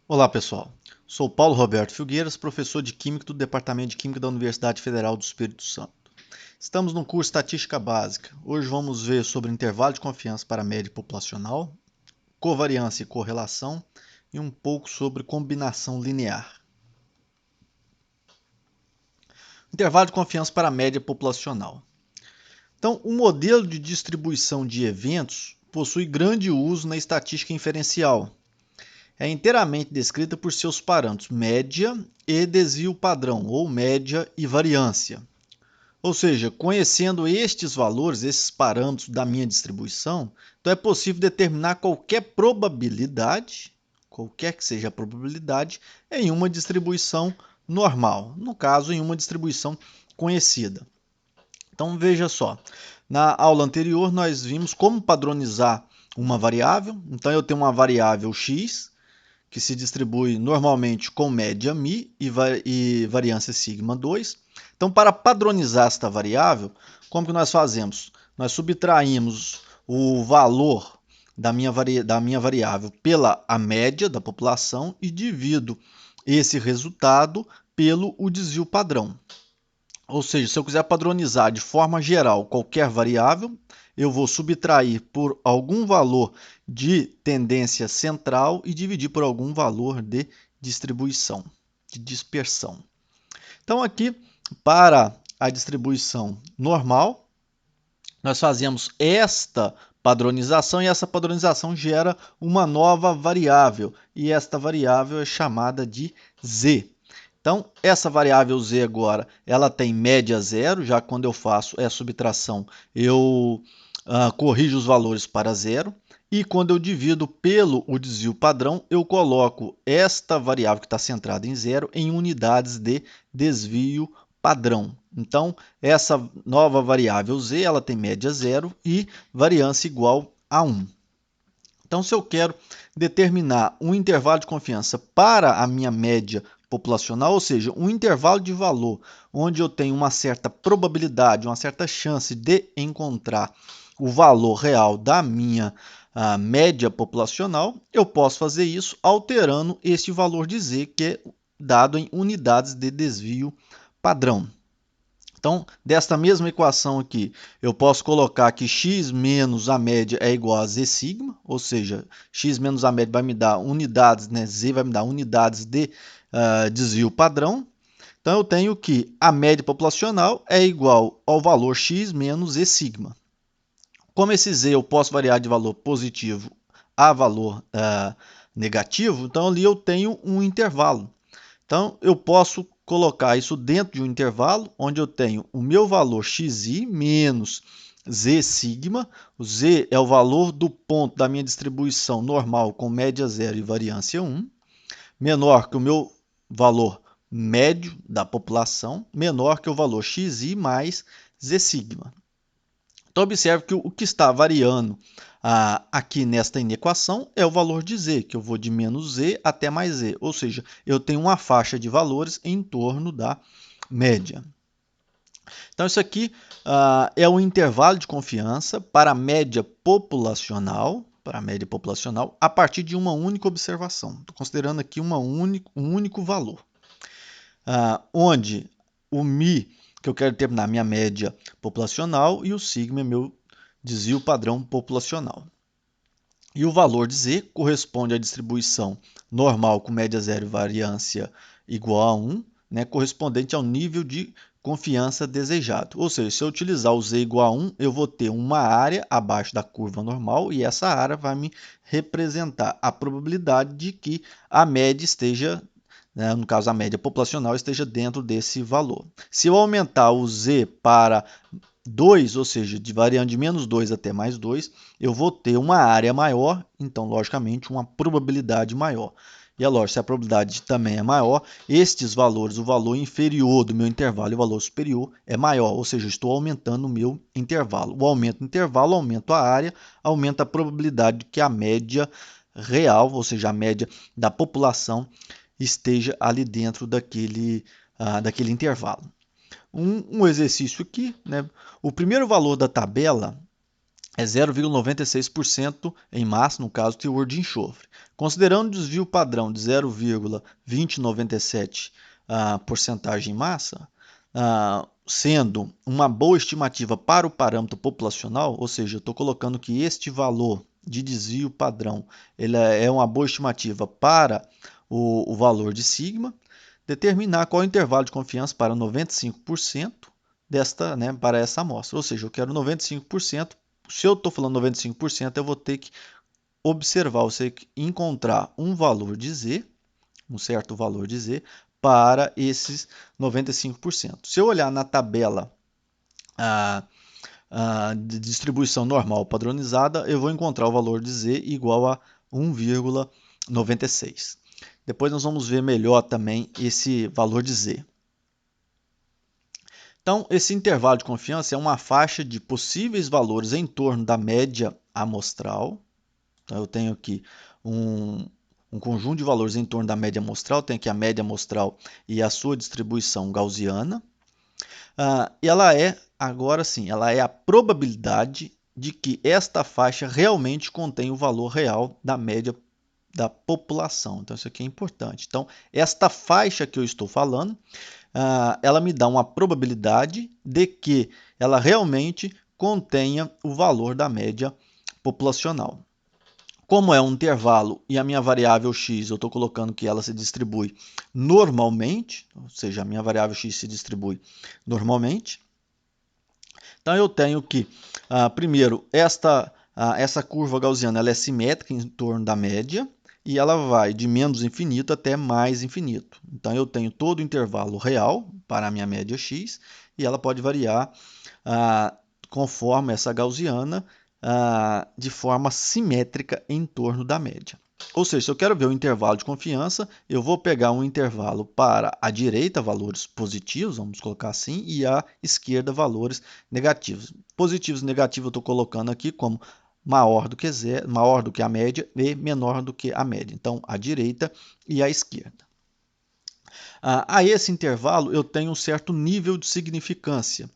Olá, pessoal. Sou Paulo Roberto Filgueiras, professor de Química do Departamento de Química da Universidade Federal do Espírito Santo. Estamos no curso Estatística Básica. Hoje vamos ver sobre intervalo de confiança para a média populacional, covariância e correlação e um pouco sobre combinação linear. Intervalo de confiança para a média populacional. Então, o modelo de distribuição de eventos possui grande uso na estatística inferencial. É inteiramente descrita por seus parâmetros média e desvio padrão, ou média e variância. Ou seja, conhecendo estes valores, esses parâmetros da minha distribuição, então é possível determinar qualquer probabilidade, qualquer que seja a probabilidade, em uma distribuição normal, no caso, em uma distribuição conhecida. Então veja só, na aula anterior nós vimos como padronizar uma variável. Então eu tenho uma variável x, que se distribui normalmente com média μ e variância sigma 2. Então, para padronizar esta variável, como que nós fazemos? Nós subtraímos o valor da minha variável pela a média da população e divido esse resultado pelo o desvio padrão. Ou seja, se eu quiser padronizar de forma geral qualquer variável, eu vou subtrair por algum valor de tendência central e dividir por algum valor de distribuição, de dispersão. Então, aqui, para a distribuição normal, nós fazemos esta padronização e essa padronização gera uma nova variável, e esta variável é chamada de z. Então, essa variável z agora, ela tem média zero, já quando eu faço essa subtração, eu corrijo os valores para zero. E quando eu divido pelo o desvio padrão, eu coloco esta variável que está centrada em zero em unidades de desvio padrão. Então, essa nova variável z, ela tem média zero e variância igual a 1. Então, se eu quero determinar um intervalo de confiança para a minha média populacional, ou seja, um intervalo de valor onde eu tenho uma certa probabilidade, uma certa chance de encontrar o valor real da minha média populacional, eu posso fazer isso alterando este valor de z, que é dado em unidades de desvio padrão. Então, desta mesma equação aqui, eu posso colocar que x menos a média é igual a z sigma, ou seja, x menos a média vai me dar unidades, né? Z vai me dar unidades de desvio padrão. Então, eu tenho que a média populacional é igual ao valor x menos z sigma. Como esse z eu posso variar de valor positivo a valor negativo, então ali eu tenho um intervalo. Então, eu posso colocar isso dentro de um intervalo, onde eu tenho o meu valor xi menos z sigma. O z é o valor do ponto da minha distribuição normal com média zero e variância 1, menor que o meu valor médio da população, menor que o valor xi mais z sigma. Então, observe que o que está variando aqui nesta inequação é o valor de z, que eu vou de menos z até mais z, ou seja, eu tenho uma faixa de valores em torno da média. Então, isso aqui é o intervalo de confiança para a média populacional, a partir de uma única observação. Estou considerando aqui um único valor, onde o μ, que eu quero determinar minha média populacional, e o sigma é meu desvio padrão populacional. E o valor de z corresponde à distribuição normal com média zero e variância igual a 1, né, correspondente ao nível de confiança desejado. Ou seja, se eu utilizar o z igual a 1, eu vou ter uma área abaixo da curva normal e essa área vai me representar a probabilidade de que a média esteja, né, no caso a média populacional, esteja dentro desse valor. Se eu aumentar o z para 2, ou seja, variando de menos 2 até mais 2, eu vou ter uma área maior, então, logicamente, uma probabilidade maior. E é lógico, se a probabilidade também é maior, estes valores, o valor inferior do meu intervalo e o valor superior é maior, ou seja, estou aumentando o meu intervalo. O aumento do intervalo aumenta a área, aumenta a probabilidade de que a média real, ou seja, a média da população, esteja ali dentro daquele intervalo. Um exercício aqui, né? O primeiro valor da tabela é 0,96% em massa, no caso, teor de enxofre. Considerando o desvio padrão de 0,2097 porcentagem em massa, sendo uma boa estimativa para o parâmetro populacional, ou seja, eu estou colocando que este valor de desvio padrão ele é uma boa estimativa para o valor de sigma, determinar qual é o intervalo de confiança para 95% para essa amostra. Ou seja, eu quero 95%. Se eu estou falando 95%, eu vou ter que observar, eu sei que encontrar um valor de Z, um certo valor de Z, para esses 95%. Se eu olhar na tabela de distribuição normal padronizada, eu vou encontrar o valor de Z igual a 1,96. Depois nós vamos ver melhor também esse valor de Z. Então, esse intervalo de confiança é uma faixa de possíveis valores em torno da média amostral. Então, eu tenho aqui um conjunto de valores em torno da média amostral, tenho aqui a média amostral e a sua distribuição gaussiana. E ela é, agora sim, ela é a probabilidade de que esta faixa realmente contém o valor real da média da população. Então, isso aqui é importante. Então, esta faixa que eu estou falando, ela me dá uma probabilidade de que ela realmente contenha o valor da média populacional. Como é um intervalo e a minha variável x, eu estou colocando que ela se distribui normalmente, ou seja, a minha variável x se distribui normalmente. Então, eu tenho que, primeiro, essa curva gaussiana ela é simétrica em torno da média e ela vai de menos infinito até mais infinito. Então, eu tenho todo o intervalo real para a minha média x e ela pode variar conforme essa gaussiana de forma simétrica em torno da média. Ou seja, se eu quero ver o intervalo de confiança, eu vou pegar um intervalo para a direita, valores positivos, vamos colocar assim, e à esquerda, valores negativos. Positivos e negativos eu estou colocando aqui como maior do que zero, maior do que a média e menor do que a média. Então, a direita e a esquerda. A esse intervalo, eu tenho um certo nível de significância,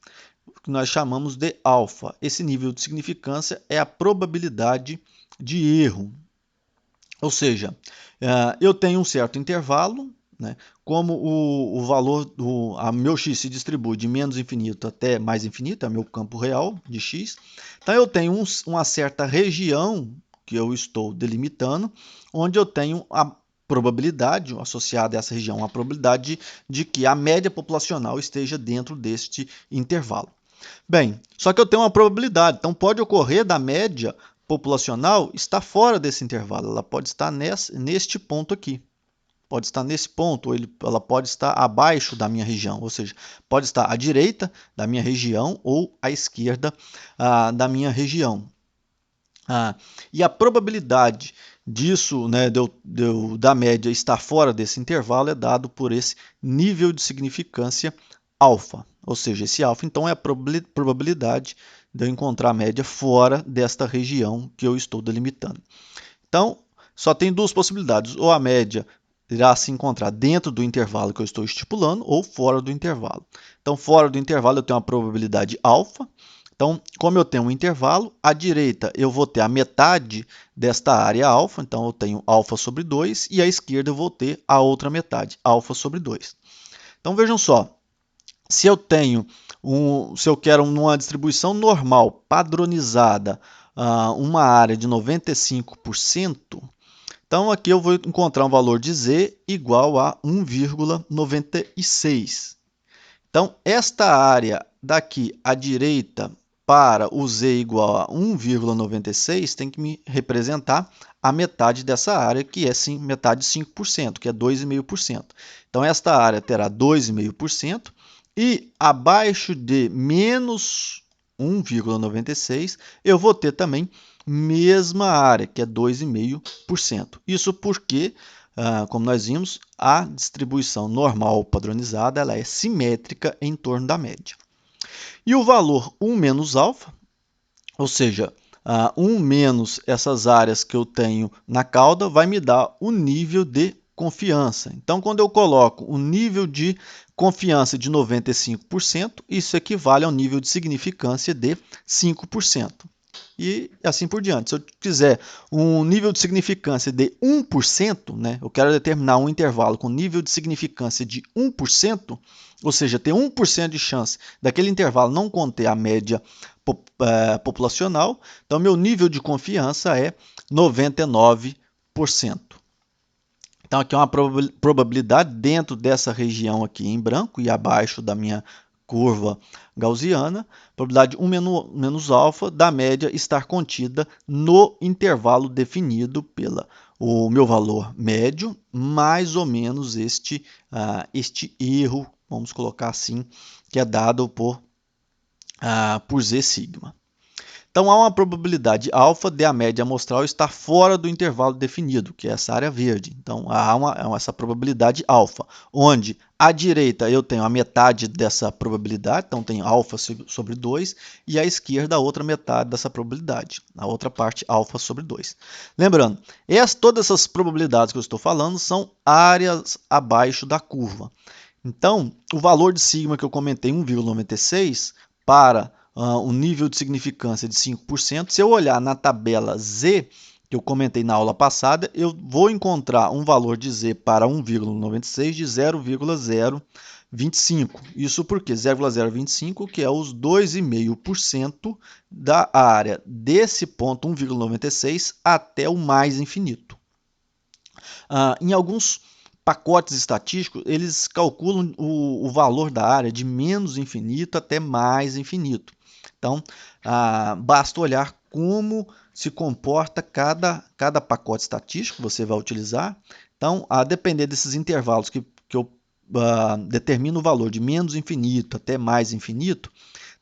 que nós chamamos de alfa. Esse nível de significância é a probabilidade de erro. Ou seja, eu tenho um certo intervalo, né? Como o valor do meu x se distribui de menos infinito até mais infinito, é o meu campo real de x. Então, eu tenho uma certa região que eu estou delimitando, onde eu tenho a probabilidade associada a essa região, a probabilidade de que a média populacional esteja dentro deste intervalo. Bem, só que eu tenho uma probabilidade, então pode ocorrer da média populacional estar fora desse intervalo, ela pode estar neste ponto aqui. Pode estar nesse ponto, ou ela pode estar abaixo da minha região, ou seja, pode estar à direita da minha região ou à esquerda da minha região. E a probabilidade disso, né, da média estar fora desse intervalo é dado por esse nível de significância alfa. Ou seja, esse alfa então é a probabilidade de eu encontrar a média fora desta região que eu estou delimitando. Então, só tem duas possibilidades, ou a média irá se encontrar dentro do intervalo que eu estou estipulando ou fora do intervalo. Então, fora do intervalo eu tenho a probabilidade alfa. Então, como eu tenho um intervalo, à direita eu vou ter a metade desta área alfa, então eu tenho alfa sobre 2, e à esquerda eu vou ter a outra metade, alfa sobre 2. Então, vejam só, se eu quero uma distribuição normal, padronizada, uma área de 95%, então aqui eu vou encontrar um valor de Z igual a 1,96. Então, esta área daqui à direita para o Z igual a 1,96 tem que me representar a metade dessa área, que é metade de 5%, que é 2,5%. Então, esta área terá 2,5%. E abaixo de menos 1,96, eu vou ter também mesma área, que é 2,5%. Isso porque, como nós vimos, a distribuição normal padronizada ela é simétrica em torno da média. E o valor 1 menos alfa, ou seja, 1 menos essas áreas que eu tenho na cauda, vai me dar o nível de confiança. Então, quando eu coloco o nível de confiança de 95%, isso equivale ao nível de significância de 5%. e assim por diante. Se eu quiser um nível de significância de 1%, né, eu quero determinar um intervalo com nível de significância de 1%, ou seja, ter 1% de chance daquele intervalo não conter a média populacional, então meu nível de confiança é 99%. Então aqui é uma probabilidade dentro dessa região aqui em branco e abaixo da minha curva gaussiana, probabilidade 1 menos alfa da média estar contida no intervalo definido pelo meu valor médio, mais ou menos este erro, vamos colocar assim, que é dado por Z sigma. Então, há uma probabilidade alfa de a média amostral estar fora do intervalo definido, que é essa área verde. Então, há essa probabilidade alfa, onde à direita eu tenho a metade dessa probabilidade, então tem alfa sobre 2, e à esquerda a outra metade dessa probabilidade, a outra parte alfa sobre 2. Lembrando, todas essas probabilidades que eu estou falando são áreas abaixo da curva. Então, o valor de sigma que eu comentei, 1,96, para um nível de significância de 5%. Se eu olhar na tabela Z, que eu comentei na aula passada, eu vou encontrar um valor de Z para 1,96 de 0,025. Isso porque 0,025, que é os 2,5% da área desse ponto 1,96 até o mais infinito. Em alguns pacotes estatísticos, eles calculam o valor da área de menos infinito até mais infinito. Então, basta olhar como se comporta cada pacote estatístico que você vai utilizar. Então, a depender desses intervalos que eu determino o valor de menos infinito até mais infinito,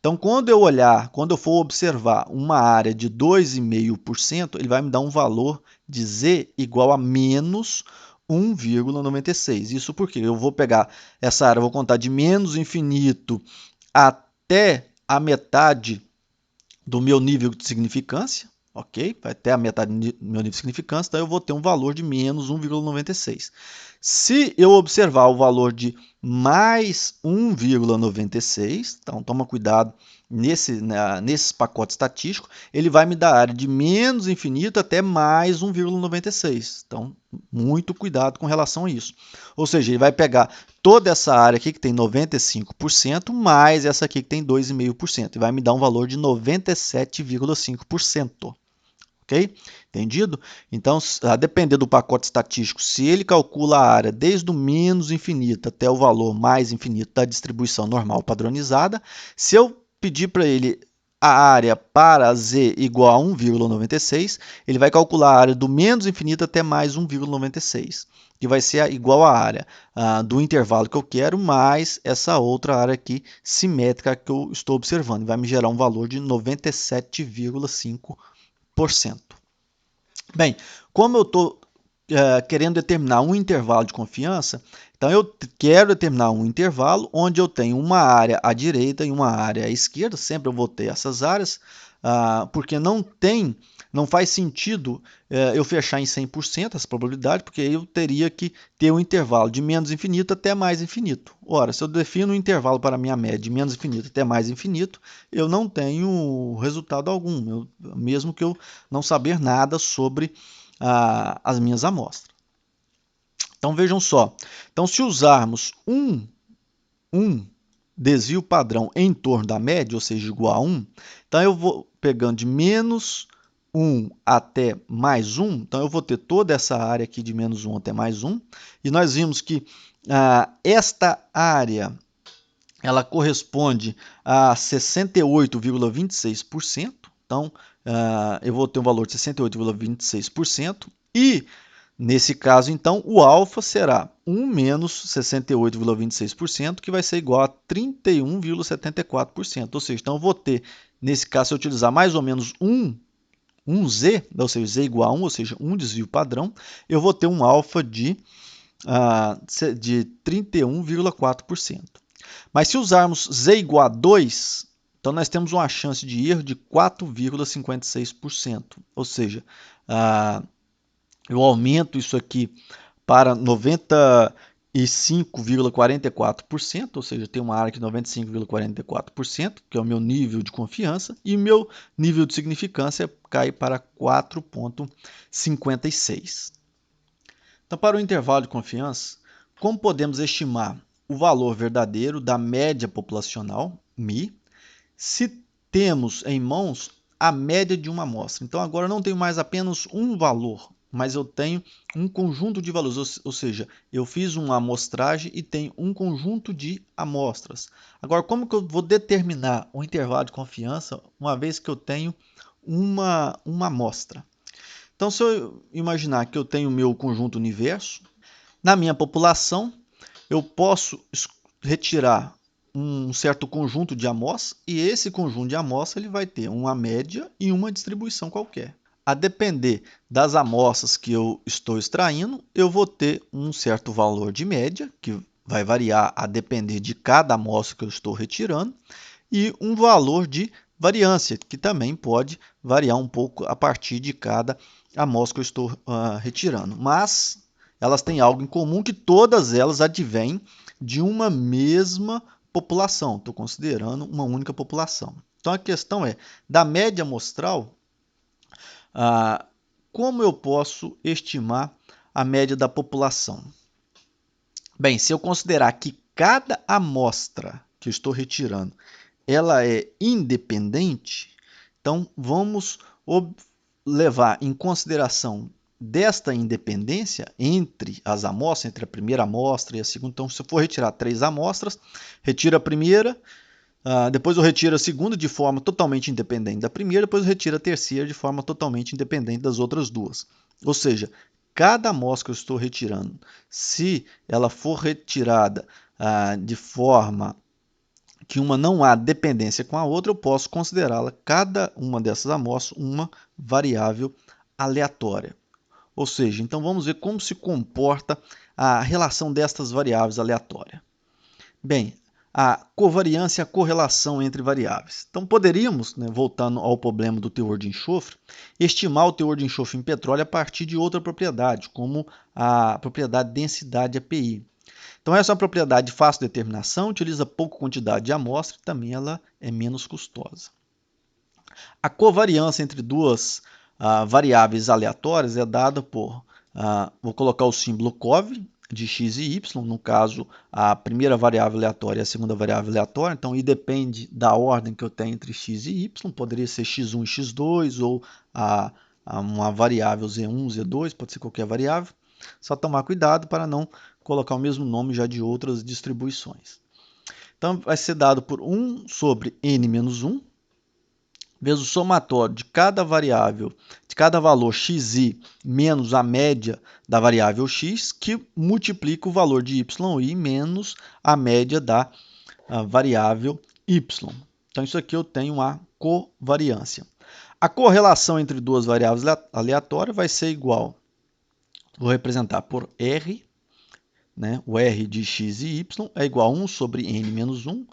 então, quando eu for observar uma área de 2,5%, ele vai me dar um valor de Z igual a menos 1,96. Isso porque eu vou pegar essa área, vou contar de menos infinito até a metade do meu nível de significância, ok? Vai até a metade do meu nível de significância, então eu vou ter um valor de menos 1,96. Se eu observar o valor de mais 1,96, então toma cuidado nesses pacotes estatísticos, ele vai me dar área de menos infinito até mais 1,96. Então, muito cuidado com relação a isso. Ou seja, ele vai pegar toda essa área aqui que tem 95%, mais essa aqui que tem 2,5%, e vai me dar um valor de 97,5%. Ok? Entendido? Então, a depender do pacote estatístico, se ele calcula a área desde o menos infinito até o valor mais infinito da distribuição normal padronizada, se eu pedir para ele a área para Z igual a 1,96, ele vai calcular a área do menos infinito até mais 1,96, que vai ser igual à área do intervalo que eu quero, mais essa outra área aqui simétrica que eu estou observando. Vai me gerar um valor de 97,5%. Bem, como eu estou querendo determinar um intervalo de confiança, então eu quero determinar um intervalo onde eu tenho uma área à direita e uma área à esquerda, sempre eu vou ter essas áreas, porque não faz sentido eu fechar em 100% essa probabilidade, porque aí eu teria que ter um intervalo de menos infinito até mais infinito. Ora, se eu defino um intervalo para a minha média de menos infinito até mais infinito, eu não tenho resultado algum, mesmo que eu não saber nada sobre as minhas amostras. Então vejam só, então se usarmos um desvio padrão em torno da média, ou seja, igual a 1, então eu vou pegando de menos 1 até mais 1, então eu vou ter toda essa área aqui de menos 1 até mais 1, e nós vimos que esta área ela corresponde a 68,26%, então eu vou ter um valor de 68,26%, e nesse caso, então, o alfa será 1 menos 68,26%, que vai ser igual a 31,74%. Ou seja, então eu vou ter, nesse caso, se eu utilizar mais ou menos um Z, ou seja, Z igual a 1, ou seja, um desvio padrão, eu vou ter um alfa de 31,4%. Mas se usarmos Z igual a 2, então nós temos uma chance de erro de 4,56%. Ou seja, eu aumento isso aqui para 99,5%, 95,44%, ou seja, tem uma área de 95,44%, que é o meu nível de confiança, e o meu nível de significância cai para 4,56. Então, para o intervalo de confiança, como podemos estimar o valor verdadeiro da média populacional, μ, se temos em mãos a média de uma amostra? Então, agora eu não tenho mais apenas um valor, mas eu tenho um conjunto de valores, ou seja, eu fiz uma amostragem e tenho um conjunto de amostras. Agora, como que eu vou determinar o intervalo de confiança uma vez que eu tenho uma amostra? Então, se eu imaginar que eu tenho o meu conjunto universo, na minha população, eu posso retirar um certo conjunto de amostras e esse conjunto de amostras ele vai ter uma média e uma distribuição qualquer. A depender das amostras que eu estou extraindo, eu vou ter um certo valor de média, que vai variar a depender de cada amostra que eu estou retirando, e um valor de variância, que também pode variar um pouco a partir de cada amostra que eu estou retirando. Mas elas têm algo em comum, que todas elas advêm de uma mesma população. Estou considerando uma única população. Então a questão é, da média amostral, como eu posso estimar a média da população? Bem, se eu considerar que cada amostra que eu estou retirando ela é independente, então vamos levar em consideração desta independência entre as amostras, entre a primeira amostra e a segunda. Então, se eu for retirar 3 amostras, retiro a primeira, depois eu retiro a segunda de forma totalmente independente da primeira, depois eu retiro a terceira de forma totalmente independente das outras duas. Ou seja, cada amostra que eu estou retirando, se ela for retirada de forma que uma não há dependência com a outra, eu posso considerá-la, cada uma dessas amostras, uma variável aleatória. Ou seja, então vamos ver como se comporta a relação destas variáveis aleatórias. Bem, a covariância e a correlação entre variáveis. Então poderíamos, voltando ao problema do teor de enxofre, estimar o teor de enxofre em petróleo a partir de outra propriedade, como a propriedade densidade API. Então essa é uma propriedade de fácil determinação, utiliza pouca quantidade de amostra e também ela é menos custosa. A covariância entre duas variáveis aleatórias é dada por, vou colocar o símbolo cov, de x e y, no caso a primeira variável aleatória e a segunda variável aleatória, então e depende da ordem que eu tenho entre x e y, poderia ser x1 e x2 ou uma variável z1, z2, pode ser qualquer variável, só tomar cuidado para não colocar o mesmo nome já de outras distribuições. Então vai ser dado por 1 sobre n menos 1, vezes o somatório de cada variável, de cada valor xi menos a média da variável x, que multiplica o valor de yi menos a média da variável y. Então isso aqui eu tenho a covariância. A correlação entre duas variáveis aleatórias vai ser igual, vou representar por R, o R de x e y é igual a 1 sobre n menos 1.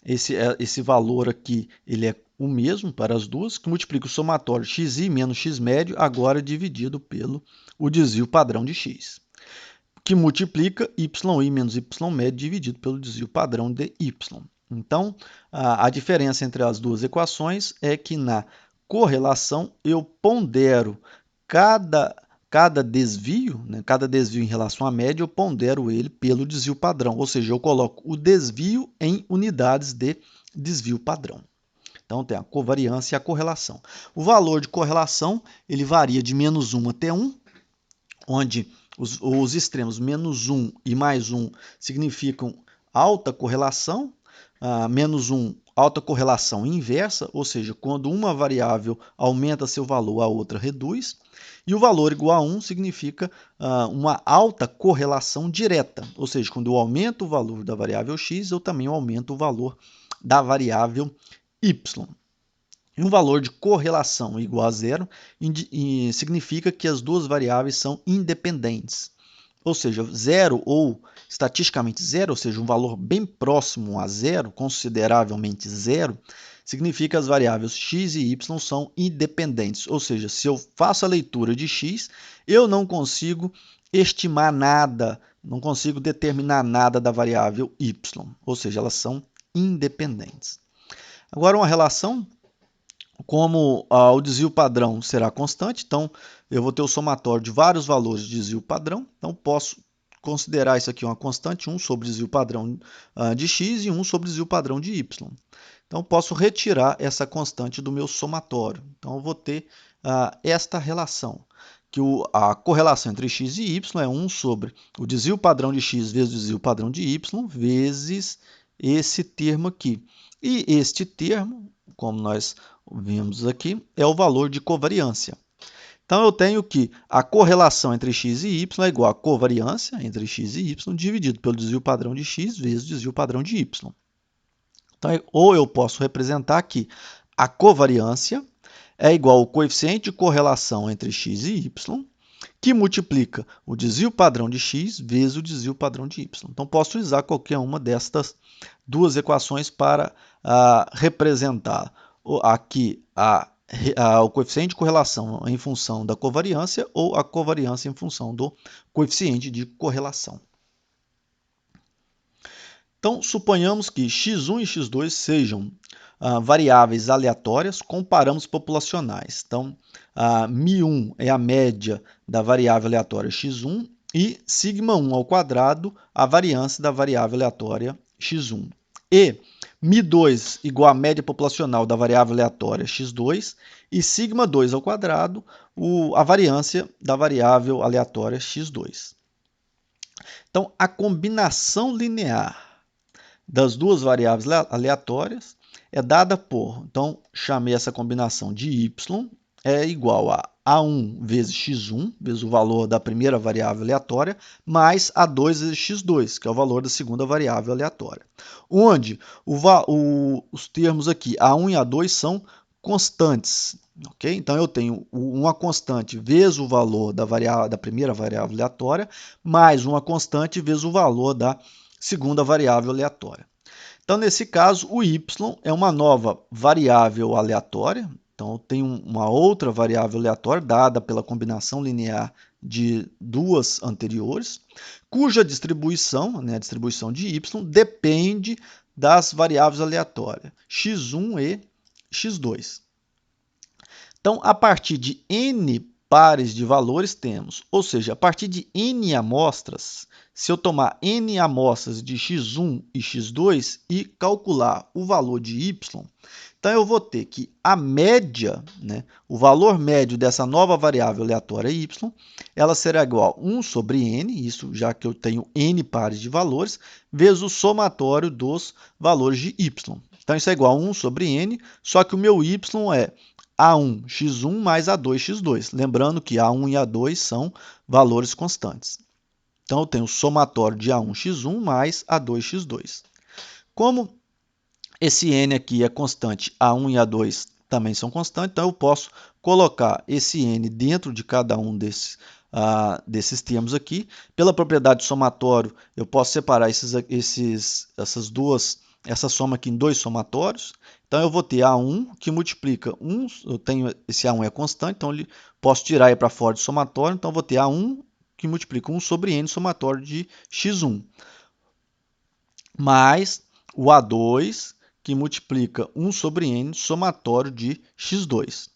Esse valor aqui ele é o mesmo para as duas, que multiplica o somatório xi menos x médio, agora dividido pelo o desvio padrão de x, que multiplica yi menos y médio dividido pelo desvio padrão de y. Então, a diferença entre as duas equações é que na correlação eu pondero cada desvio, cada desvio em relação à média, eu pondero ele pelo desvio padrão, ou seja, eu coloco o desvio em unidades de desvio padrão. Então, tem a covariância e a correlação. O valor de correlação ele varia de menos 1 até 1, onde os extremos menos 1 e mais 1 significam alta correlação, menos 1 alta correlação inversa, ou seja, quando uma variável aumenta seu valor, a outra reduz. E o valor igual a 1 significa uma alta correlação direta, ou seja, quando eu aumento o valor da variável x, eu também aumento o valor da variável y. E um valor de correlação igual a zero significa que as duas variáveis são independentes. Ou seja, zero ou estatisticamente zero, ou seja, um valor bem próximo a zero, consideravelmente zero, significa que as variáveis x e y são independentes. Ou seja, se eu faço a leitura de x, eu não consigo estimar nada, não consigo determinar nada da variável y, ou seja, elas são independentes. Agora, uma relação, como o desvio padrão será constante, então eu vou ter o somatório de vários valores de desvio padrão, então posso considerar isso aqui uma constante, 1 sobre desvio padrão de x e 1 sobre desvio padrão de y. Então, posso retirar essa constante do meu somatório. Então, eu vou ter esta relação, que a correlação entre x e y é 1 sobre o desvio padrão de x vezes o desvio padrão de y, vezes esse termo aqui. E este termo, como nós vimos aqui, é o valor de covariância. Então, eu tenho que a correlação entre x e y é igual a covariância entre x e y dividido pelo desvio padrão de x vezes o desvio padrão de y. Então, ou eu posso representar que a covariância é igual ao coeficiente de correlação entre x e y, que multiplica o desvio padrão de x vezes o desvio padrão de y. Então, posso usar qualquer uma destas duas equações para representar aqui o coeficiente de correlação em função da covariância ou a covariância em função do coeficiente de correlação. Então, suponhamos que x1 e x2 sejam variáveis aleatórias com parâmetros populacionais. Então, μ1 é a média da variável aleatória x1 e σ1 ao quadrado a variância da variável aleatória x1. E μ2 igual à média populacional da variável aleatória x2 e σ2 ao quadrado a variância da variável aleatória x2. Então, a combinação linear das duas variáveis aleatórias é dada por, então, chamei essa combinação de y, é igual a A1 vezes x1, vezes o valor da primeira variável aleatória, mais A2 vezes x2, que é o valor da segunda variável aleatória. Onde os termos aqui, A1 e A2, são constantes. Okay? Então, eu tenho uma constante vezes o valor da primeira variável aleatória, mais uma constante vezes o valor da segunda variável aleatória. Então, nesse caso, o y é uma nova variável aleatória. Então, eu tenho uma outra variável aleatória dada pela combinação linear de duas anteriores, cuja distribuição, a distribuição de y, depende das variáveis aleatórias x1 e x2. Então, a partir de n pares de valores temos, ou seja, a partir de n amostras, se eu tomar n amostras de x1 e x2 e calcular o valor de y, então eu vou ter que a média, o valor médio dessa nova variável aleatória y, ela será igual a 1 sobre n, isso já que eu tenho n pares de valores, vezes o somatório dos valores de y. Então, isso é igual a 1 sobre n, só que o meu y é A1 x1 mais A2 x2. Lembrando que A1 e A2 são valores constantes. Então, eu tenho o somatório de A1 x1 mais A2 x2. Como esse n aqui é constante, A1 e A2 também são constantes, então eu posso colocar esse n dentro de cada um desses termos aqui. Pela propriedade de somatório, eu posso separar essa soma aqui em dois somatórios. Então, eu vou ter A1 que multiplica 1, eu tenho esse A1 é constante, então posso tirar aí para fora de somatório, então eu vou ter A1 que multiplica 1 sobre n somatório de x1, mais o A2 que multiplica 1 sobre n somatório de x2.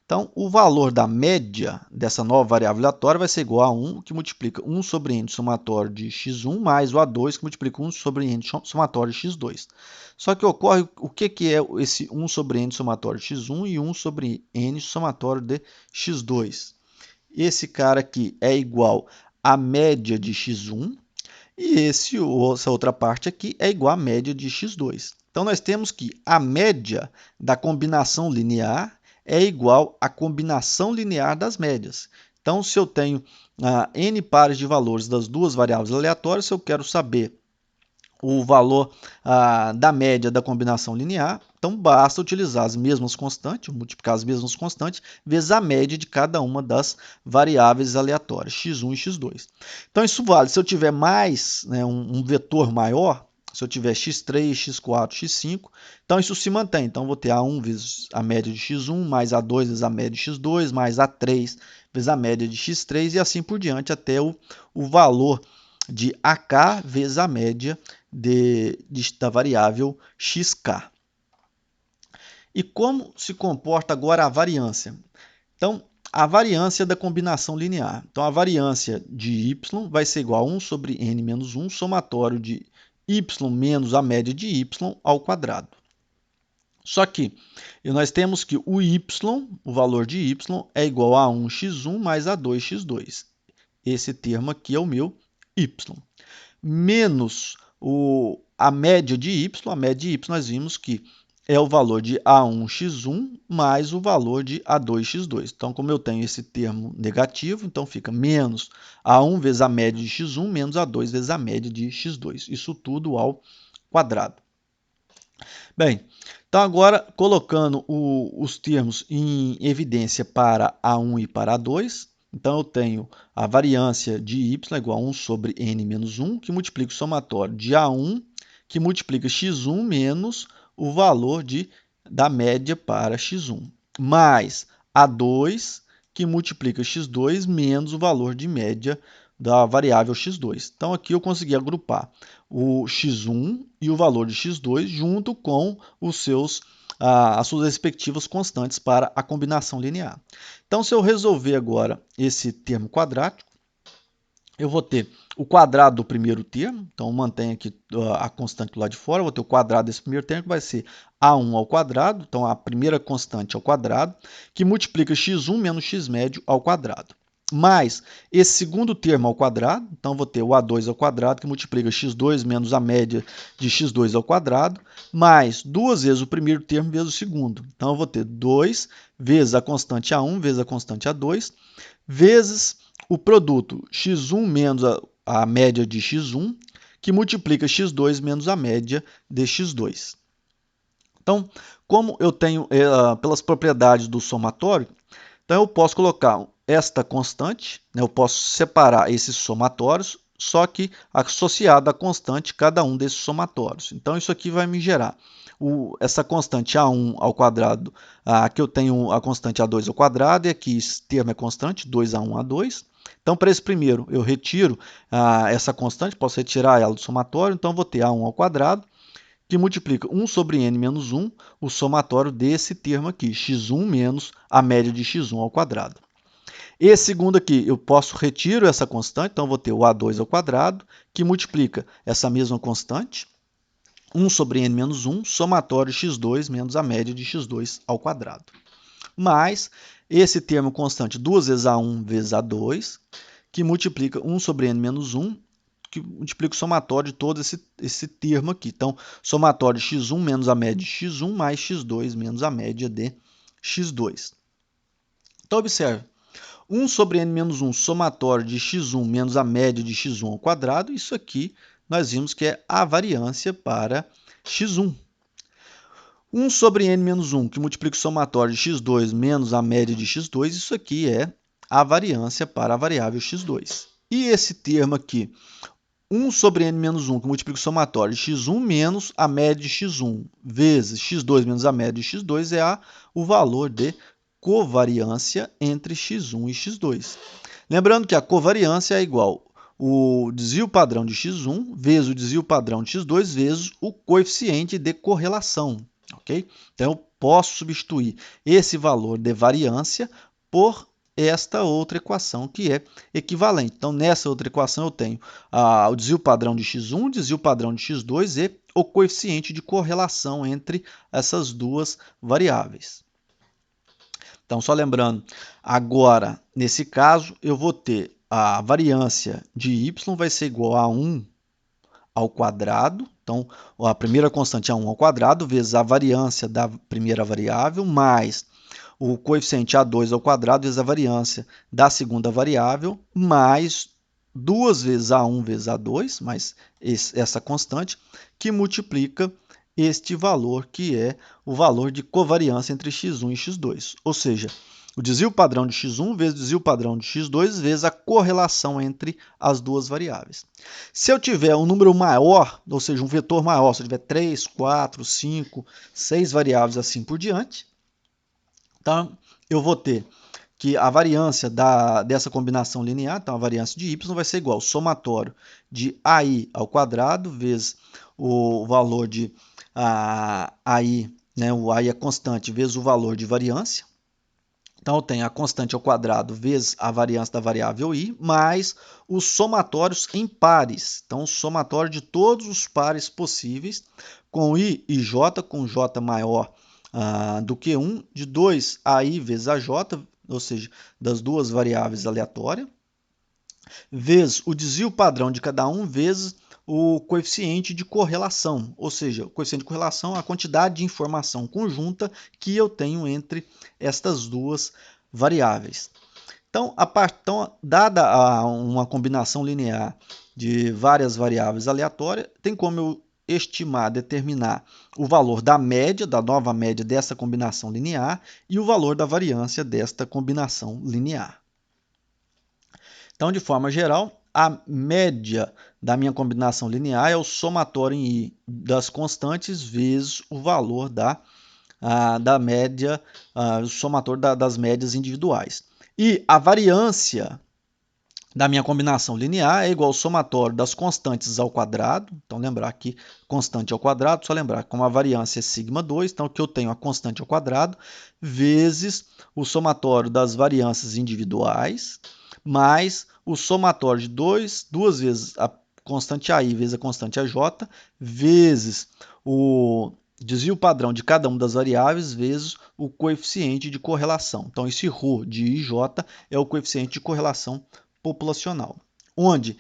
Então, o valor da média dessa nova variável aleatória vai ser igual a 1, que multiplica 1 sobre n somatório de x1, mais o A2, que multiplica 1 sobre n somatório de x2. Só que ocorre o que é esse 1 sobre n somatório de x1 e 1 sobre n somatório de x2. Esse cara aqui é igual à média de x1 e essa outra parte aqui é igual à média de x2. Então, nós temos que a média da combinação linear é igual à combinação linear das médias. Então, se eu tenho n pares de valores das duas variáveis aleatórias, se eu quero saber o valor da média da combinação linear, então basta utilizar as mesmas constantes, multiplicar as mesmas constantes, vezes a média de cada uma das variáveis aleatórias, x1 e x2. Então, isso vale se eu tiver mais, um vetor maior, se eu tiver x3, x4, x5, então isso se mantém. Então, vou ter A1 vezes a média de x1, mais A2 vezes a média de x2, mais A3 vezes a média de x3 e assim por diante até o valor de AK vezes a média da variável xk. E como se comporta agora a variância? Então, a variância da combinação linear. Então, a variância de y vai ser igual a 1 sobre n menos 1, somatório de y menos a média de y ao quadrado. Só que nós temos que o y, o valor de y, é igual a 1x1 mais a 2x2. Esse termo aqui é o meu y. Menos a média de y. A média de y nós vimos que é o valor de A1x1 mais o valor de A2x2. Então, como eu tenho esse termo negativo, então fica menos A1 vezes a média de x1 menos A2 vezes a média de x2. Isso tudo ao quadrado. Bem, então agora colocando os termos em evidência para A1 e para A2, então eu tenho a variância de y igual a 1 sobre n menos 1, que multiplica o somatório de A1, que multiplica x1 menos o valor da média para x1, mais A2, que multiplica x2 menos o valor de média da variável x2. Então, aqui eu consegui agrupar o x1 e o valor de x2 junto com as suas respectivas constantes para a combinação linear. Então, se eu resolver agora esse termo quadrático, eu vou ter o quadrado do primeiro termo, então mantenho aqui a constante do lado de fora, vou ter o quadrado desse primeiro termo, que vai ser A1 ao quadrado, então a primeira constante ao quadrado, que multiplica x1 menos x médio ao quadrado. Mais esse segundo termo ao quadrado, então vou ter o A2 ao quadrado, que multiplica x2 menos a média de x2 ao quadrado, mais duas vezes o primeiro termo vezes o segundo. Então eu vou ter 2 vezes a constante A1 vezes a constante A2, vezes o produto x1 menos a média de x1, que multiplica x2 menos a média de x2. Então, como eu tenho pelas propriedades do somatório, então eu posso colocar esta constante, né, eu posso separar esses somatórios, só que associado à constante cada um desses somatórios. Então, isso aqui vai me gerar essa constante A1 ao quadrado, aqui eu tenho a constante A2 ao quadrado, e aqui esse termo é constante, 2A1, A2. Então, para esse primeiro, eu retiro essa constante, posso retirar ela do somatório, então vou ter A1 ao quadrado, que multiplica 1 sobre n menos 1, o somatório desse termo aqui, x1 menos a média de x1 ao quadrado. Esse segundo aqui, eu retiro essa constante, então vou ter o A2 ao quadrado, que multiplica essa mesma constante, 1 sobre n menos 1, somatório x2 menos a média de x2 ao quadrado. Mais esse termo constante, 2 vezes A1 vezes A2, que multiplica 1 sobre n menos 1, que multiplica o somatório de todo esse termo aqui. Então, somatório de x1 menos a média de x1 mais x2 menos a média de x2. Então, observe. 1 sobre n menos 1, somatório de x1 menos a média de x1 ao quadrado, isso aqui nós vimos que é a variância para x1. 1 sobre n menos 1, que multiplica o somatório de x2 menos a média de x2, isso aqui é a variância para a variável x2. E esse termo aqui, 1 sobre n menos 1, que multiplica o somatório de x1 menos a média de x1 vezes x2 menos a média de x2, é o valor de covariância entre x1 e x2. Lembrando que a covariância é igual o desvio padrão de x1 vezes o desvio padrão de x2 vezes o coeficiente de correlação. Okay? Então, eu posso substituir esse valor de variância por esta outra equação, que é equivalente. Então, nessa outra equação, eu tenho o desvio padrão de x1, o desvio padrão de x2 e o coeficiente de correlação entre essas duas variáveis. Então, só lembrando, agora, nesse caso, eu vou ter a variância de y vai ser igual a 1 ao quadrado. Então, a primeira constante é 1 ao quadrado, vezes a variância da primeira variável, mais o coeficiente A2 ao quadrado, vezes a variância da segunda variável, mais 2 vezes A1 vezes A2, mais essa constante, que multiplica este valor, que é o valor de covariância entre x1 e x2. Ou seja, o desvio padrão de x1 vezes o desvio padrão de x2 vezes a correlação entre as duas variáveis. Se eu tiver um número maior, ou seja, um vetor maior, se eu tiver 3, 4, 5, 6 variáveis assim por diante, então eu vou ter que a variância dessa combinação linear, então a variância de y vai ser igual ao somatório de AI ao quadrado vezes o valor de AI, né, o AI é constante, vezes o valor de variância. Então, eu tenho a constante ao quadrado vezes a variância da variável i, mais os somatórios em pares. Então, o somatório de todos os pares possíveis, com i e j, com j maior do que 1, de 2 a i vezes a j, ou seja, das duas variáveis aleatórias, vezes o desvio padrão de cada um, vezes o coeficiente de correlação, ou seja, o coeficiente de correlação é a quantidade de informação conjunta que eu tenho entre estas duas variáveis. Então, dada uma combinação linear de várias variáveis aleatórias, tem como eu estimar, determinar o valor da média, da nova média dessa combinação linear e o valor da variância desta combinação linear. Então, de forma geral, a média da minha combinação linear é o somatório em i das constantes vezes o valor da média, o somatório das médias individuais. E a variância da minha combinação linear é igual ao somatório das constantes ao quadrado. Então, lembrar que constante ao quadrado, só lembrar que como a variância é σ2, então que eu tenho a constante ao quadrado, vezes o somatório das variâncias individuais, mais o somatório de duas vezes a constante AI vezes a constante AJ, vezes o desvio padrão de cada uma das variáveis, vezes o coeficiente de correlação. Então, esse ρ de IJ é o coeficiente de correlação populacional, onde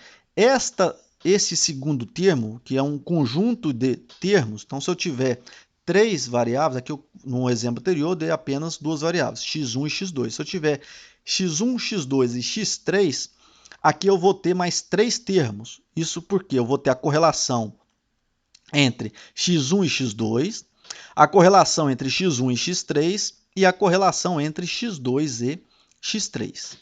esse segundo termo, que é um conjunto de termos, então se eu tiver três variáveis, aqui no exemplo anterior eu dei apenas duas variáveis, x1 e x2. Se eu tiver x1, x2 e x3, aqui eu vou ter mais três termos. Isso porque eu vou ter a correlação entre x1 e x2, a correlação entre x1 e x3 e a correlação entre x2 e x3.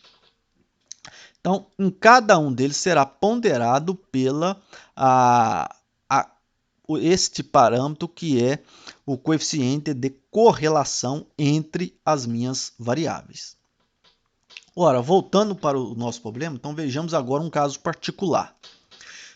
Então, em cada um deles será ponderado pela este parâmetro que é o coeficiente de correlação entre as minhas variáveis. Ora, voltando para o nosso problema, então vejamos agora um caso particular.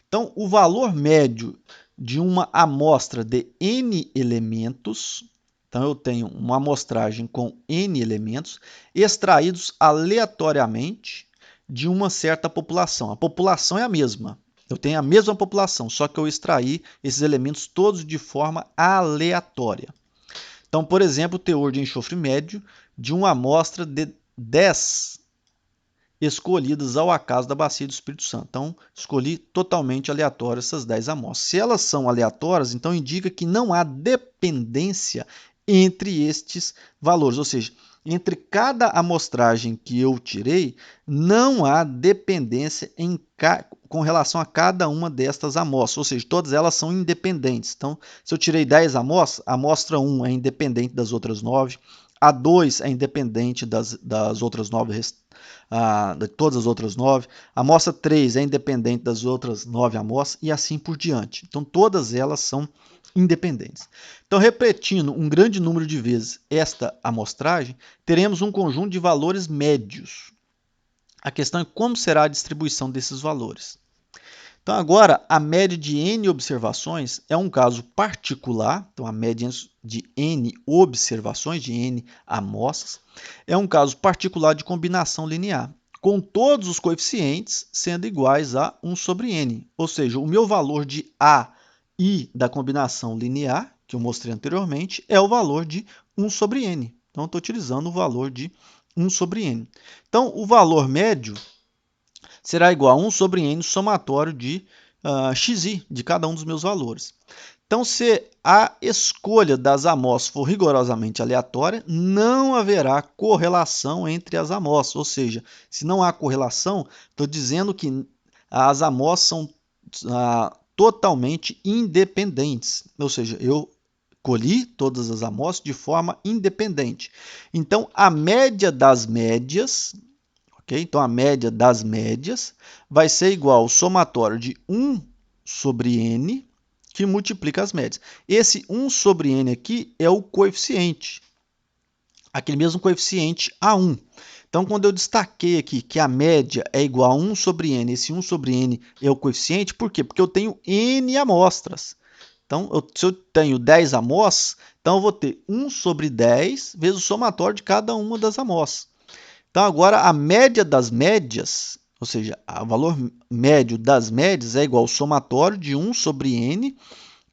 Então, o valor médio de uma amostra de n elementos, então eu tenho uma amostragem com n elementos extraídos aleatoriamente de uma certa população. A população é a mesma. Eu tenho a mesma população, só que eu extraí esses elementos todos de forma aleatória. Então, por exemplo, o teor de enxofre médio de uma amostra de 10 escolhidas ao acaso da bacia do Espírito Santo. Então, escolhi totalmente aleatório essas 10 amostras. Se elas são aleatórias, então indica que não há dependência entre estes valores, ou seja, entre cada amostragem que eu tirei, não há dependência com relação a cada uma destas amostras, ou seja, todas elas são independentes. Então, se eu tirei 10 amostras, a amostra 1 é independente das outras 9, a 2 é independente das outras 9, de todas as outras 9, a amostra 3 é independente das outras 9 amostras e assim por diante. Então, todas elas são independentes. Então, repetindo um grande número de vezes esta amostragem, teremos um conjunto de valores médios. A questão é como será a distribuição desses valores. Então, agora, a média de n observações é um caso particular. Então, a média de n observações, de n amostras, é um caso particular de combinação linear, com todos os coeficientes sendo iguais a 1 sobre n. Ou seja, o meu valor de a i da combinação linear, que eu mostrei anteriormente, é o valor de 1 sobre n. Então, estou utilizando o valor de 1 sobre n. Então, o valor médio será igual a 1 sobre n somatório de xi, de cada um dos meus valores. Então, se a escolha das amostras for rigorosamente aleatória, não haverá correlação entre as amostras. Ou seja, se não há correlação, estou dizendo que as amostras são totalmente independentes. Ou seja, eu colhi todas as amostras de forma independente. Então, a média das médias, ok? Então, a média das médias vai ser igual ao somatório de 1 sobre n, que multiplica as médias. Esse 1 sobre n aqui é o coeficiente, aquele mesmo coeficiente A1. Então, quando eu destaquei aqui que a média é igual a 1 sobre n, esse 1 sobre n é o coeficiente, por quê? Porque eu tenho n amostras. Então, se eu tenho 10 amostras, então eu vou ter 1 sobre 10 vezes o somatório de cada uma das amostras. Então, agora a média das médias, ou seja, o valor médio das médias é igual ao somatório de 1 sobre n,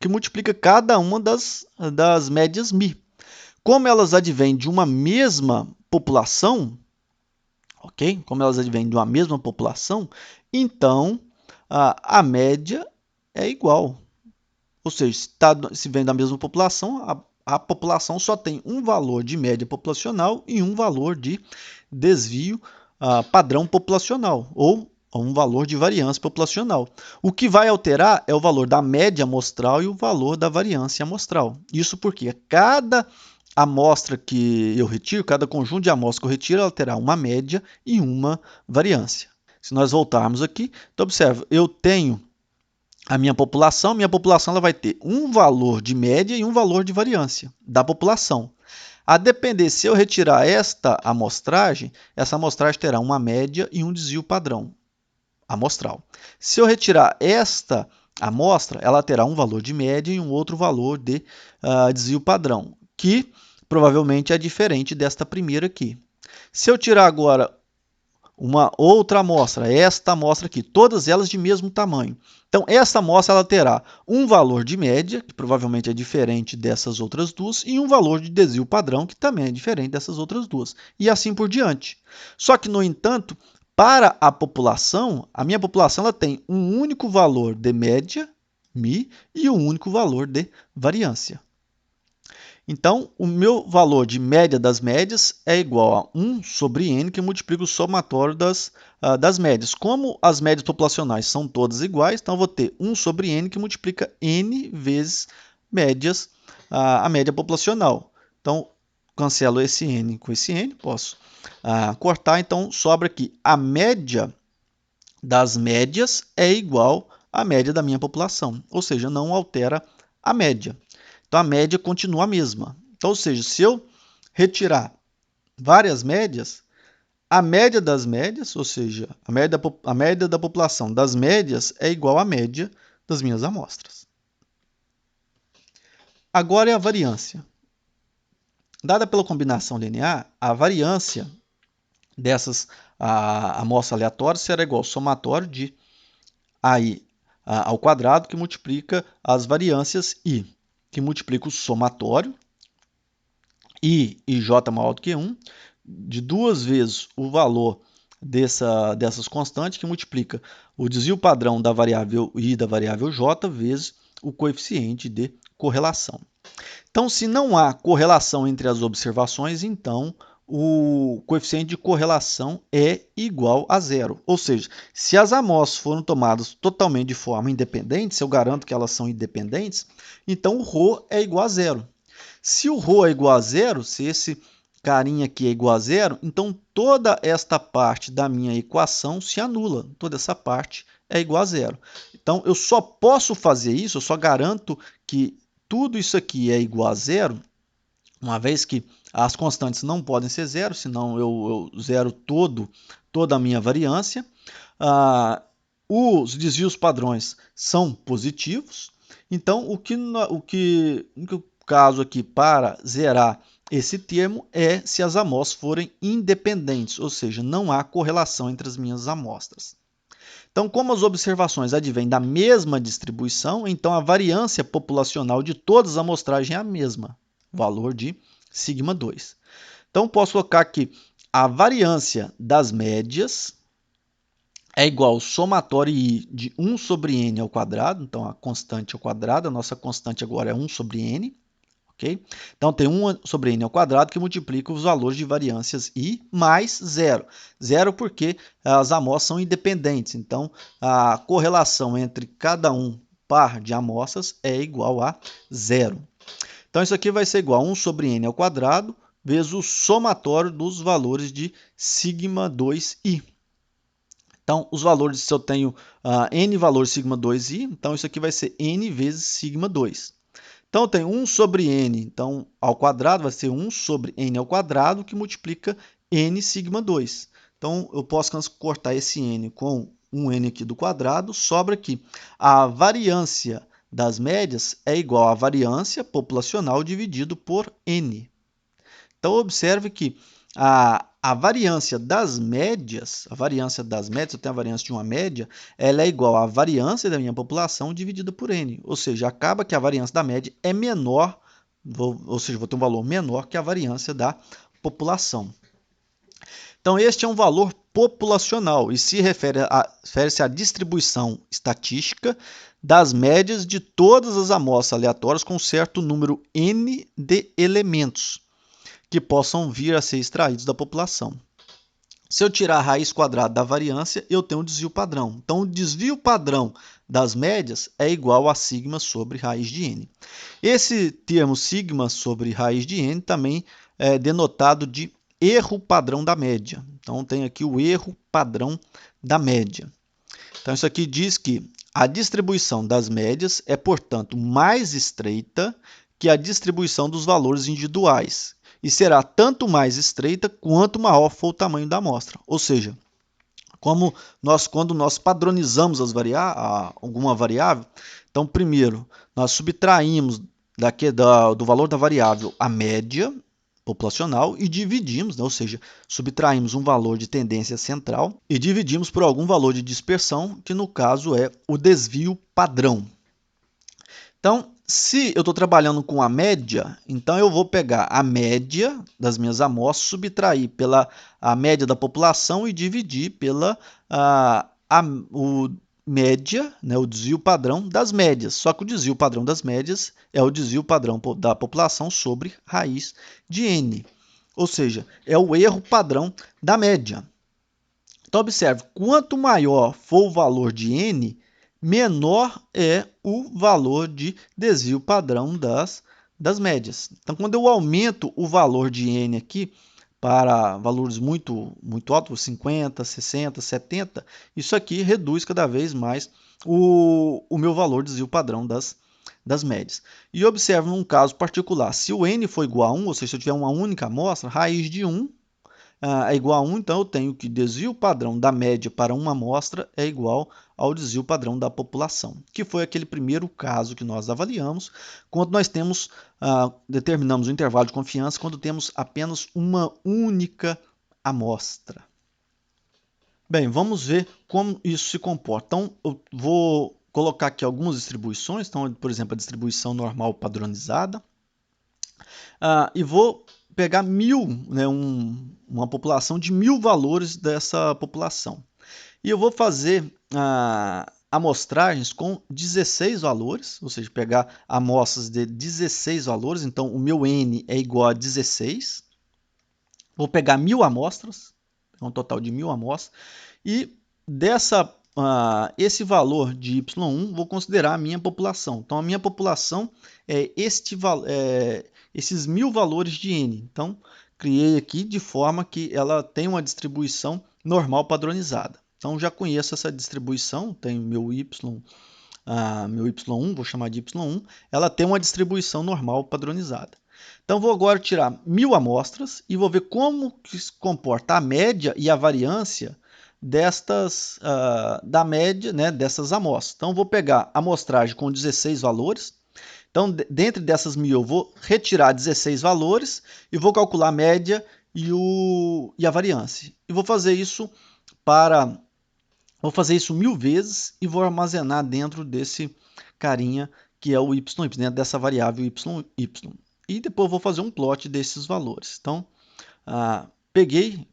que multiplica cada uma das médias μ. Como elas advêm de uma mesma população, ok? Como elas advêm de uma mesma população, então a média é igual. Ou seja, se vem da mesma população, a população só tem um valor de média populacional e um valor de desvio padrão populacional, ou um valor de variância populacional. O que vai alterar é o valor da média amostral e o valor da variância amostral. Isso porque cada amostra que eu retiro, cada conjunto de amostras que eu retiro, ela terá uma média e uma variância. Se nós voltarmos aqui, então observa, eu tenho a minha população ela vai ter um valor de média e um valor de variância da população. A depender, se eu retirar esta amostragem, essa amostragem terá uma média e um desvio padrão amostral. Se eu retirar esta amostra, ela terá um valor de média e um outro valor de desvio padrão, que provavelmente é diferente desta primeira aqui. Se eu tirar agora uma outra amostra, esta amostra aqui, todas elas de mesmo tamanho. Então, essa amostra ela terá um valor de média, que provavelmente é diferente dessas outras duas, e um valor de desvio padrão, que também é diferente dessas outras duas, e assim por diante. Só que, no entanto, para a população, a minha população ela tem um único valor de média, μ, e um único valor de variância. Então, o meu valor de média das médias é igual a 1 sobre n, que multiplica o somatório das médias. Como as médias populacionais são todas iguais, então eu vou ter 1 sobre n, que multiplica n vezes médias, a média populacional. Então, cancelo esse n com esse n, posso cortar, então sobra aqui a média das médias é igual à média da minha população, ou seja, não altera a média. Então, a média continua a mesma. Então, ou seja, se eu retirar várias médias, a média das médias, ou seja, a média da população das médias é igual à média das minhas amostras. Agora é a variância. Dada pela combinação linear, a variância dessas amostras aleatórias será igual ao somatório de AI ao quadrado, que multiplica as variâncias I, que multiplica o somatório I e J maior do que 1, de duas vezes o valor dessas constantes, que multiplica o desvio padrão da variável I e da variável J vezes o coeficiente de correlação. Então, se não há correlação entre as observações, então o coeficiente de correlação é igual a zero. Ou seja, se as amostras foram tomadas totalmente de forma independente, se eu garanto que elas são independentes, então o ρ é igual a zero. Se o ρ é igual a zero, se esse carinha aqui é igual a zero, então toda esta parte da minha equação se anula. Toda essa parte é igual a zero. Então, eu só posso fazer isso, eu só garanto que tudo isso aqui é igual a zero, uma vez que as constantes não podem ser zero, senão eu zero toda a minha variância. Os desvios padrões são positivos. Então, o único caso aqui para zerar esse termo é se as amostras forem independentes, ou seja, não há correlação entre as minhas amostras. Então, como as observações advêm da mesma distribuição, então a variância populacional de todas as amostragens é a mesma, valor de σ2. Então, posso colocar aqui a variância das médias é igual ao somatório I de 1 sobre n ao quadrado, então a constante ao quadrado, a nossa constante agora é 1 sobre n. Okay? Então, tem 1 sobre n ao quadrado que multiplica os valores de variâncias I mais zero. Zero porque as amostras são independentes. Então, a correlação entre cada par de amostras é igual a zero. Então, isso aqui vai ser igual a 1 sobre n ao quadrado vezes o somatório dos valores de σ2i. Então, os valores, se eu tenho n valores σ2i, então isso aqui vai ser n vezes σ2. Então, eu tenho 1 sobre n, então, ao quadrado vai ser 1 sobre n ao quadrado, que multiplica n sigma 2. Então, eu posso cortar esse n com um n aqui do quadrado, sobra aqui. A variância das médias é igual à variância populacional dividido por n. Então, observe que a variância das médias, eu tenho a variância de uma média, ela é igual à variância da minha população dividida por n. Ou seja, acaba que a variância da média é menor, ou seja, vou ter um valor menor que a variância da população. Então, este é um valor populacional e se refere-se à distribuição estatística das médias de todas as amostras aleatórias com um certo número n de elementos que possam vir a ser extraídos da população. Se eu tirar a raiz quadrada da variância, eu tenho um desvio padrão. Então, o desvio padrão das médias é igual a sigma sobre raiz de n. Esse termo sigma sobre raiz de n também é denotado de erro padrão da média. Então, tem aqui o erro padrão da média. Então, isso aqui diz que a distribuição das médias é, portanto, mais estreita que a distribuição dos valores individuais e será tanto mais estreita quanto maior for o tamanho da amostra. Ou seja, quando nós padronizamos alguma variável, então, primeiro, nós subtraímos do valor da variável a média populacional e dividimos, né? Ou seja, subtraímos um valor de tendência central e dividimos por algum valor de dispersão, que no caso é o desvio padrão. Então, se eu estou trabalhando com a média, então eu vou pegar a média das minhas amostras, subtrair pela a média da população e dividir pela média, né, o desvio padrão das médias. Só que o desvio padrão das médias é o desvio padrão da população sobre raiz de n. Ou seja, é o erro padrão da média. Então, observe, quanto maior for o valor de n, menor é o valor de desvio padrão das médias. Então, quando eu aumento o valor de n aqui para valores muito altos, 50, 60, 70, isso aqui reduz cada vez mais o meu valor de desvio padrão das médias. E observe num caso particular, se o n for igual a 1, ou seja, se eu tiver uma única amostra, raiz de 1 é igual a 1, então eu tenho que desvio padrão da média para uma amostra é igual ao desvio padrão da população, que foi aquele primeiro caso que nós avaliamos, quando nós determinamos o intervalo de confiança, quando temos apenas uma única amostra. Bem, vamos ver como isso se comporta. Então, eu vou colocar aqui algumas distribuições, então, por exemplo, a distribuição normal padronizada, e vou pegar 1000, né, uma população de 1000 valores dessa população. E eu vou fazer amostragens com 16 valores, ou seja, pegar amostras de 16 valores, então o meu n é igual a 16. Vou pegar 1000 amostras, um total de 1000 amostras, e esse valor de y1 vou considerar a minha população. Então, a minha população é esses 1000 valores de n. Então, criei aqui de forma que ela tem uma distribuição normal padronizada. Então, já conheço essa distribuição, tenho meu y1, vou chamar de y1, ela tem uma distribuição normal padronizada. Então, vou agora tirar 1000 amostras e vou ver como que se comporta a média e a variância da média, né, dessas amostras. Então, vou pegar a amostragem com 16 valores. Então, dentro dessas 1000, eu vou retirar 16 valores e vou calcular a média e a variância. E vou fazer isso 1000 vezes e vou armazenar dentro desse carinha que é o y, né, dessa variável y. E depois vou fazer um plot desses valores. Então, peguei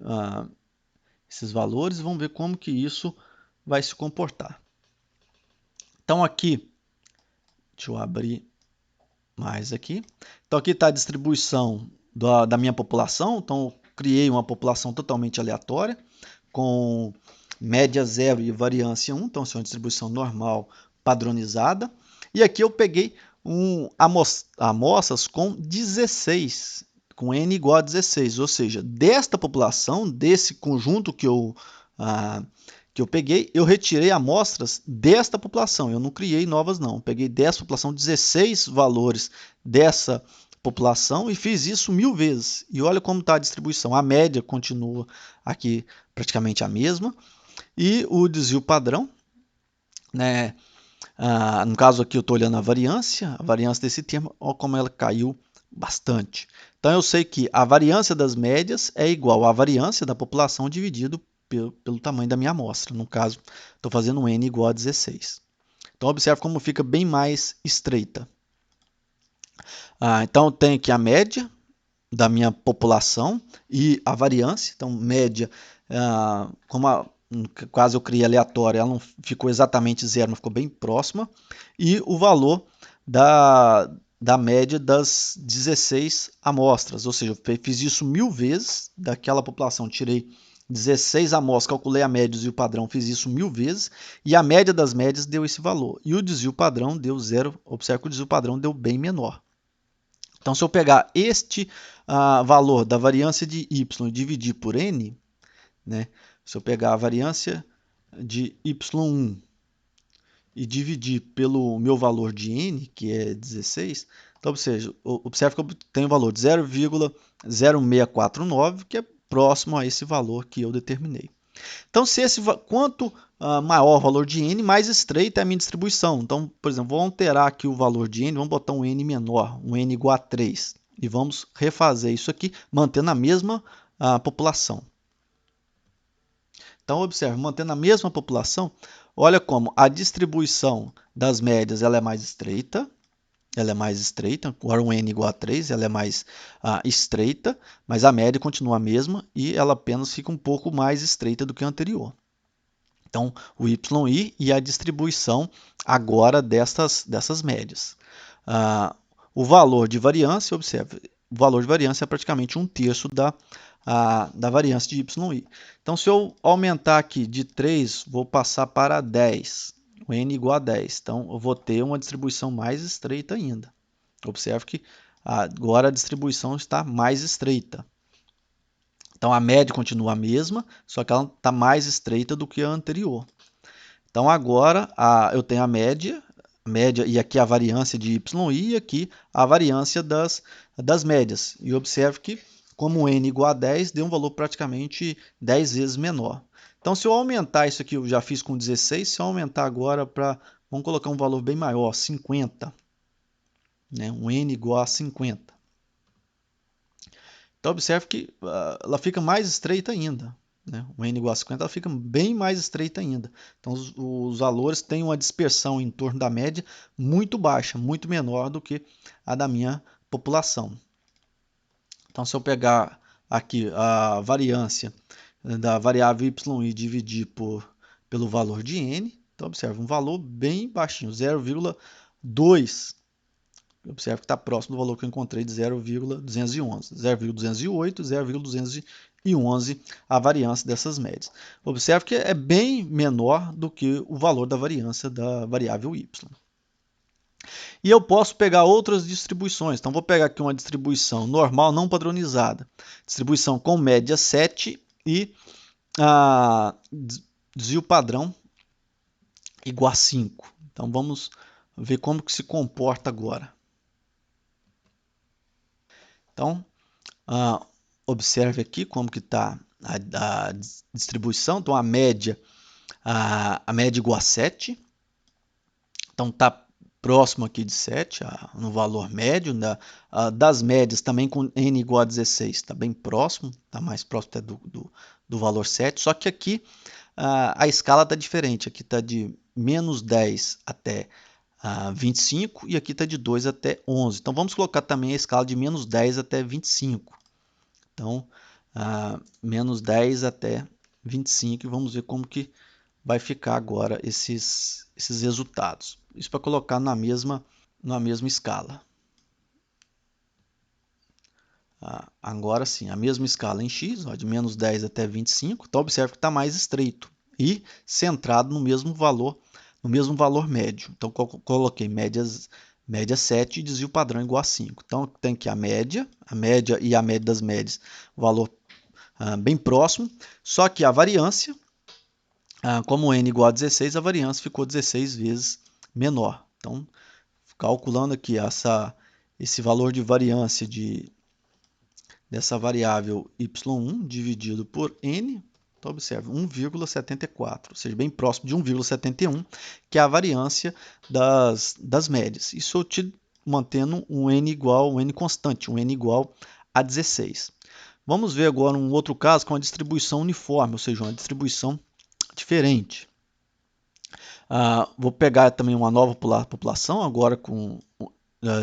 esses valores e vamos ver como que isso vai se comportar. Então, aqui, deixa eu abrir mais aqui. Então, aqui está a distribuição da minha população. Então, eu criei uma população totalmente aleatória, com média 0 e variância 1. Então, essa é uma distribuição normal padronizada. E aqui eu peguei amostras com 16, com n igual a 16. Ou seja, desta população, desse conjunto que eu peguei, eu retirei amostras desta população. Eu não criei novas, não. Eu peguei dessa população 16 valores dessa população e fiz isso 1000 vezes. E olha como está a distribuição. A média continua aqui praticamente a mesma. E o desvio padrão, né? No caso aqui eu estou olhando a variância desse termo, olha como ela caiu bastante. Então eu sei que a variância das médias é igual à variância da população dividido pelo tamanho da minha amostra. No caso, estou fazendo um N igual a 16. Então observe como fica bem mais estreita. Então eu tenho aqui a média da minha população e a variância. Então média, no caso eu criei aleatória, ela não ficou exatamente zero, mas ficou bem próxima. E o valor da média das 16 amostras, ou seja, eu fiz isso 1000 vezes, daquela população tirei 16 amostras, calculei a média e o padrão, fiz isso 1000 vezes, e a média das médias deu esse valor. E o desvio padrão deu zero, observe que o desvio padrão deu bem menor. Então, se eu pegar este valor da variância de y e dividir por n, né, se eu pegar a variância de y1 e dividir pelo meu valor de n, que é 16, então, observe que eu tenho o valor de 0,0649, que é próximo a esse valor que eu determinei. Então, quanto maior o valor de n, mais estreita é a minha distribuição. Então, por exemplo, vou alterar aqui o valor de n, vamos botar um n menor, um n igual a 3. E vamos refazer isso aqui, mantendo a mesma população. Então, observe, mantendo a mesma população, olha como a distribuição das médias ela é mais estreita. Agora um n igual a 3, ela é mais estreita, mas a média continua a mesma e ela apenas fica um pouco mais estreita do que a anterior. Então, o YI e a distribuição agora dessas médias. O valor de variância, observe, o valor de variância é praticamente 1/3 da variância de YI. Então, se eu aumentar aqui de 3, vou passar para 10, o n igual a 10. Então, eu vou ter uma distribuição mais estreita ainda. Observe que agora a distribuição está mais estreita. Então, a média continua a mesma, só que ela está mais estreita do que a anterior. Então, agora eu tenho a média e aqui a variância de YI e aqui a variância das médias. E observe que, como n igual a 10, deu um valor praticamente 10 vezes menor. Então, se eu aumentar isso aqui, eu já fiz com 16, se eu aumentar agora para, vamos colocar um valor bem maior, 50, né? Um n igual a 50. Então, observe que ela fica mais estreita ainda. Né? O n igual a 50 ela fica bem mais estreita ainda. Então, os valores têm uma dispersão em torno da média muito baixa, muito menor do que a da minha população. Então, se eu pegar aqui a variância da variável y e dividir pelo valor de n, então observe um valor bem baixinho, 0,2. Observe que está próximo do valor que eu encontrei de 0,211. 0,208, 0,211 a variância dessas médias. Observe que é bem menor do que o valor da variância da variável y. E eu posso pegar outras distribuições. Então, vou pegar aqui uma distribuição normal, não padronizada. Distribuição com média 7 e desvio padrão igual a 5. Então, vamos ver como que se comporta agora. Então, observe aqui como que está a distribuição. Então, a média igual a 7. Então, está próximo aqui de 7, no valor médio. Das médias, também com n igual a 16, está bem próximo. Está mais próximo até do valor 7. Só que aqui a escala está diferente. Aqui está de menos 10 até 25 e aqui está de 2 até 11. Então, vamos colocar também a escala de menos 10 até 25. Então, menos 10 até 25 e vamos ver como que vai ficar agora esses resultados. Isso para colocar na mesma escala. Agora sim, a mesma escala em x, de menos 10 até 25. Então, observe que está mais estreito e centrado no mesmo valor médio. Então, coloquei média 7 e desvio padrão igual a 5. Então, tem aqui a média e a média das médias, valor bem próximo, só que a variância, como n igual a 16, a variância ficou 16 vezes menor. Então, calculando aqui esse valor de variância dessa variável y1 dividido por n, então observe, 1,74, ou seja, bem próximo de 1,71, que é a variância das médias. Isso eu te mantendo um n constante, um n igual a 16. Vamos ver agora um outro caso com a distribuição uniforme, ou seja, uma distribuição diferente. Vou pegar também uma nova população, agora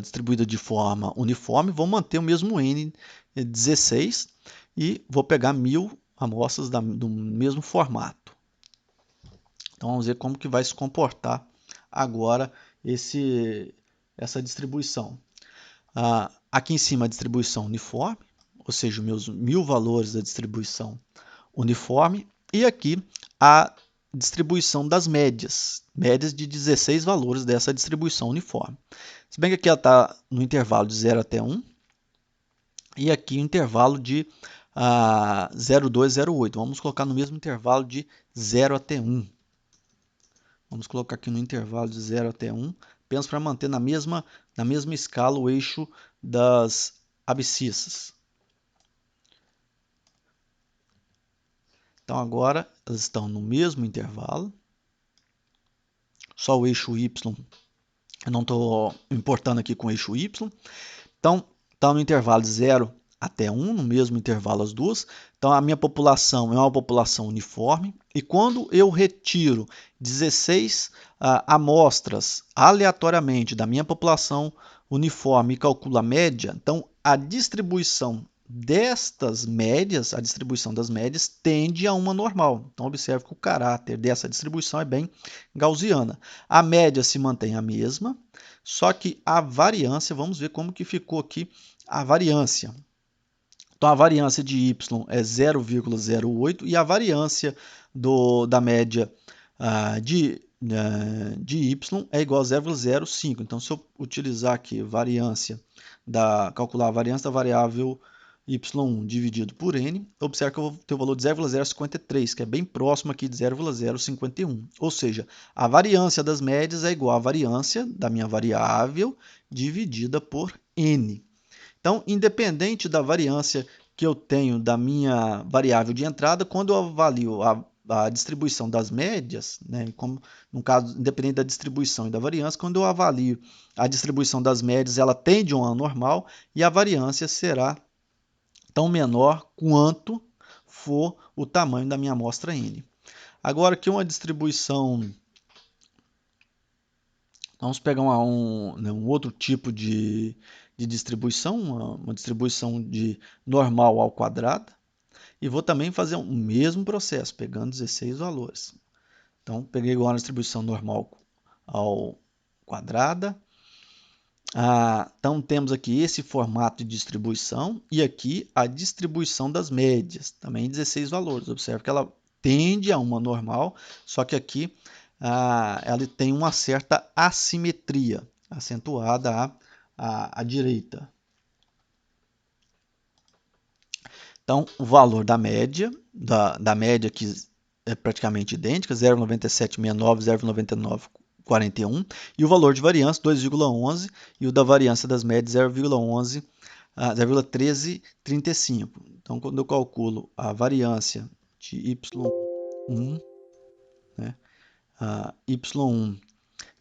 distribuída de forma uniforme, vou manter o mesmo n, 16, e vou pegar 1000 amostras do mesmo formato. Então vamos ver como que vai se comportar agora essa distribuição. Aqui em cima a distribuição uniforme, ou seja, os meus 1000 valores da distribuição uniforme, e aqui a distribuição das médias de 16 valores dessa distribuição uniforme. Se bem que aqui ela está no intervalo de 0 até 1, e aqui o intervalo de 0,2, 0,8. Vamos colocar no mesmo intervalo de 0 até 1. Vamos colocar aqui no intervalo de 0 até 1, apenas para manter na mesma escala o eixo das abscissas. Então agora elas estão no mesmo intervalo, só o eixo y, eu não estou importando aqui com o eixo y. Então está no intervalo de 0 até 1, no mesmo intervalo as duas. Então a minha população é uma população uniforme, e quando eu retiro 16 amostras aleatoriamente da minha população uniforme e calculo a média, então a distribuição destas médias, a distribuição das médias tende a uma normal. Então observe que o caráter dessa distribuição é bem gaussiana. A média se mantém a mesma, só que a variância, vamos ver como que ficou aqui a variância. Então a variância de y é 0,08 e a variância da média de y é igual a 0,05. Então se eu utilizar aqui calcular a variância da variável y1 dividido por n, observe que eu vou ter o valor de 0,053, que é bem próximo aqui de 0,051. Ou seja, a variância das médias é igual à variância da minha variável dividida por n. Então, independente da variância que eu tenho da minha variável de entrada, quando eu avalio a distribuição das médias, né, como no caso, independente da distribuição e da variância, quando eu avalio a distribuição das médias, ela tende a uma normal e a variância será tão menor quanto for o tamanho da minha amostra n. Agora aqui uma distribuição, vamos pegar um outro tipo de distribuição, uma distribuição de normal ao quadrado, e vou também fazer o mesmo processo, pegando 16 valores. Então, peguei agora a distribuição normal ao quadrada. Então, temos aqui esse formato de distribuição e aqui a distribuição das médias, também 16 valores. Observe que ela tende a uma normal, só que aqui ela tem uma certa assimetria, acentuada à direita. Então, o valor da média, da média que é praticamente idêntica, 0,9769, 0,9941, e o valor de variância, 2,11, e o da variância das médias, 0,1335. Então, quando eu calculo a variância de y1, né, y1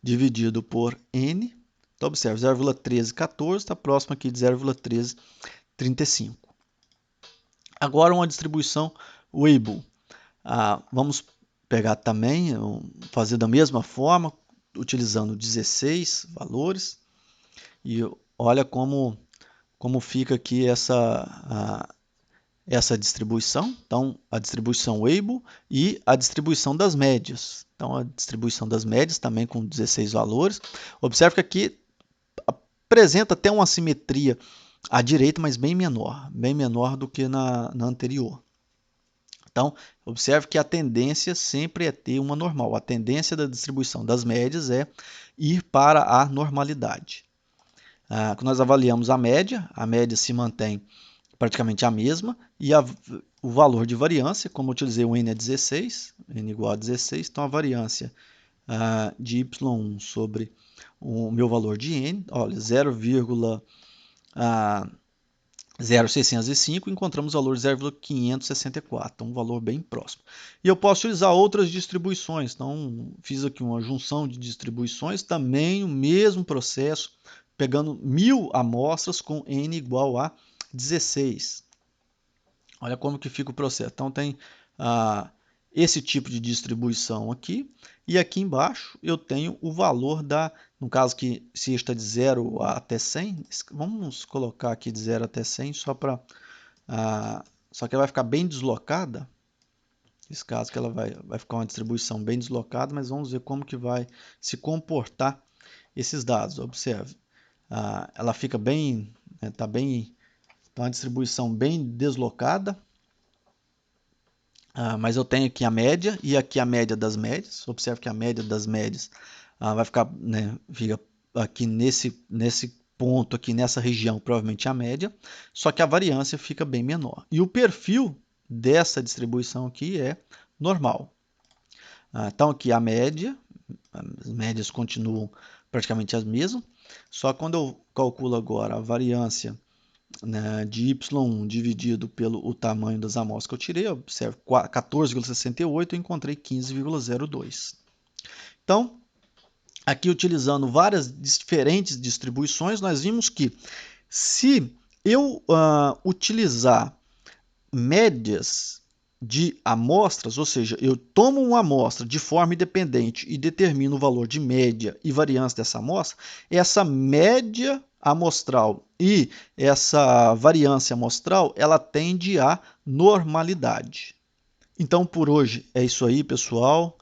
dividido por n, então observe, 0,1314 está próximo aqui de 0,1335. Agora uma distribuição Weibull. Vamos pegar também, fazer da mesma forma, utilizando 16 valores. E olha como fica aqui essa distribuição. Então, a distribuição Weibull e a distribuição das médias. Então, a distribuição das médias também com 16 valores. Observe que aqui apresenta até uma simetria à direita, mas bem menor do que na anterior. Então, observe que a tendência sempre é ter uma normal. A tendência da distribuição das médias é ir para a normalidade. Quando nós avaliamos a média se mantém praticamente a mesma, e o valor de variância, como eu utilizei o n é 16, n igual a 16, então a variância de y1 sobre o meu valor de n, olha, 0,0 0,605, encontramos o valor de 0,564, um valor bem próximo. E eu posso utilizar outras distribuições, então fiz aqui uma junção de distribuições, também o mesmo processo, pegando 1000 amostras com n igual a 16. Olha como que fica o processo. Então tem esse tipo de distribuição aqui, e aqui embaixo eu tenho o valor no caso que se está de 0 até 100, vamos colocar aqui de 0 até 100 só para, só que ela vai ficar bem deslocada, nesse caso que ela vai ficar uma distribuição bem deslocada, mas vamos ver como que vai se comportar esses dados. Observe, ela fica bem, tá uma distribuição bem deslocada, mas eu tenho aqui a média e aqui a média das médias. Observe que a média das médias vai ficar, né, fica aqui nesse ponto, aqui nessa região, provavelmente a média, só que a variância fica bem menor. E o perfil dessa distribuição aqui é normal. Então aqui a média, as médias continuam praticamente as mesmas, só quando eu calculo agora a variância, né, de y dividido pelo tamanho das amostras que eu tirei, observe 14,68, eu encontrei 15,02. Então, aqui utilizando várias diferentes distribuições, nós vimos que se eu utilizar médias de amostras, ou seja, eu tomo uma amostra de forma independente e determino o valor de média e variância dessa amostra, essa média amostral e essa variância amostral, ela tende à normalidade. Então, por hoje é isso aí, pessoal.